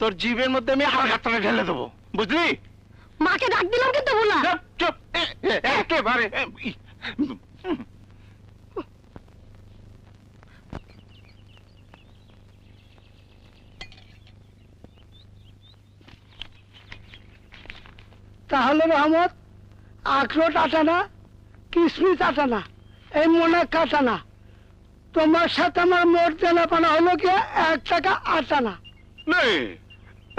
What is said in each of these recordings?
তোর জীবের মধ্যে আমি আর হাতটা ঢেলে দেবো, বুঝলি? মাকে ডাক দিলাম কিন্তু ভুলা। চুপ চুপ, একেবারে। তাহলে রহমত, আখরোট আটানা, কিশমিশ আটানা, এই মনে কাটানা, তোমার সাথে আমার মোট দেনা পানা হলো কি 1 টাকা 8 আনা। नहीं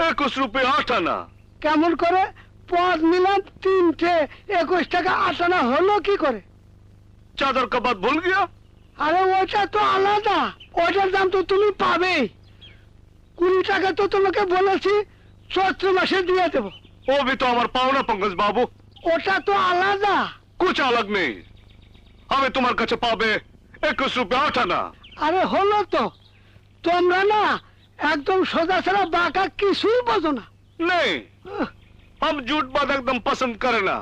21 रुपये 8 आना। কেমন করে পদ নিলাম 3টে, 21 টাকা 8 আনা হলো কি করে? चादर का बात भूल गया? আরে ওটা তো আলাদা, ওটার দাম তো তুমি পাবে। 20 টাকা তো তোমাকে বলেছি চৈত্র মাসে দিয়ে দেবো। वो भी तो हमारा पावना पंकज बाबू। ওটা তো আলাদা। कुछ अलग नहीं, हमें तुम्हारे कच्चे पावे 21 रुपये 8 आना। আরে হলো তো, তোমরা না একদম সোজা সারা বাঁকা কিছুই বোঝো না। नहीं, हम झूठ बात एकदम पसंद करे ना,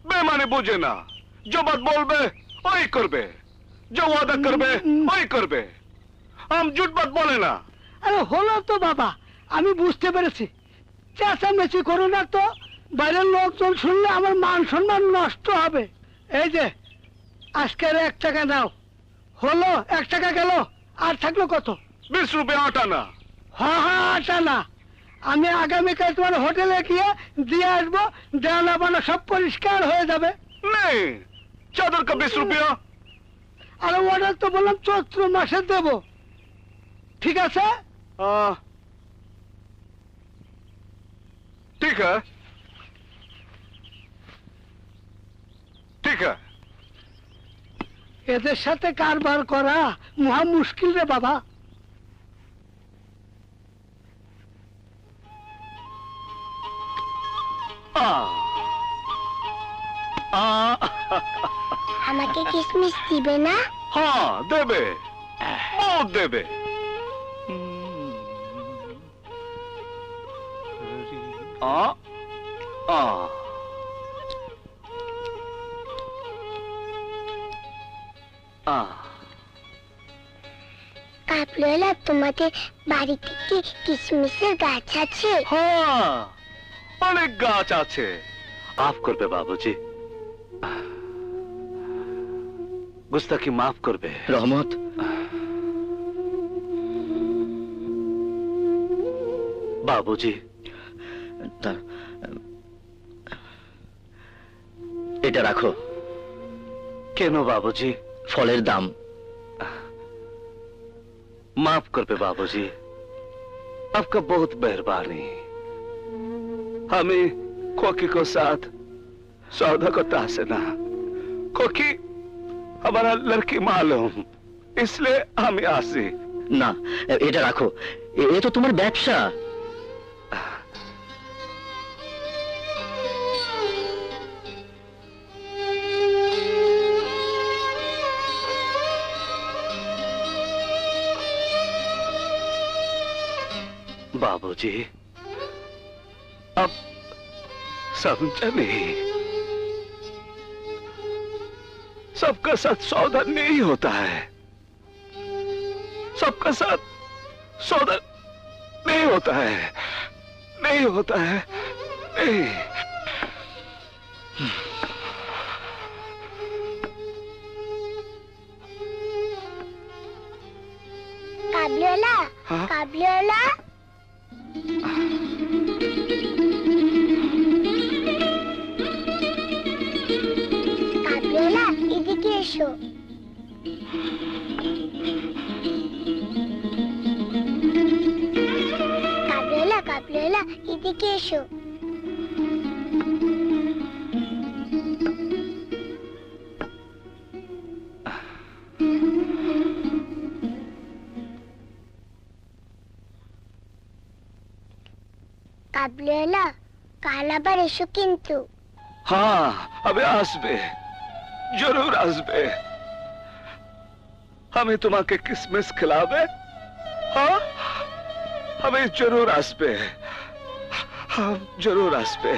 बेमानी बुझे ना। जो बात बोलबे वही करबे, जो वादा करबे वही करबे। हम झूठ बात बोले ना। আরে হলো তো বাবা, আমি বুঝতে পেরেছি। চেঁচামেচি করো না তো, বাইরের লোকজন শুনলে আমার মান সম্মান নষ্ট হবে। এই যে আজকের 1 টাকা নাও, হলো 1 টাকা গেল, আর থাকলো কত? 20 रुपये 8 आना। হ্যাঁ হ্যাঁ, আটা না, আমি আগামীকাল তোমার হোটেলে গিয়ে দিয়ে আসবো, দেওয়ানা বানা সব পরিষ্কার হয়ে যাবে। नहीं, चादर का 20 रुपया। আরে অর্ডার তো বললাম চৈত্র মাসে দেবো, ঠিক আছে? ठीक है, ठीक है। এদের সাথে কারবার করা মহা মুশকিল রে বাবা। আমাকে কিশমিশ দিবে না? हाँ देबे, बहुत देबे। কাপড়ওয়ালা, তোমাদের বাড়িতে কি কিশমিশের গাছ আছে? हाँ अनेक गाछ आछे। माफ करबे बाबूजी, गुस्ताखी माफ करबे। রহমত, बाबूजी এটা রাখো। केनो बाबूजी? ফলের দাম। माफ करबे बाबूजी, आपका बहुत मेहरबानी। हमें खोकी को साथ सौदा करता है ना, खोकी हमारा लड़की मालूम, इसलिए हम आसी। না, এটা রাখো, এ তো তোমার ব্যবসা। बाबूजी अब समझा नहीं, सबका साथ सौदा नहीं होता है, सबका साथ सौदा नहीं होता है, नहीं होता है, नहीं। কাবলিওয়ালা, কাবলিওয়ালা, কাবলিওয়ালা, এদিকে এসো। কাবলিওয়ালা, কাবলিওয়ালা, এদিকে এসো। কাবলিওয়ালা, কাল আবার এসো কিন্তু। हाँ अबे आसबे, जरूर आसबे। हमें तुम्हारे किसमिस खिलावे, हाँ हमें जरूर आसबे, हम जरूर आसबे।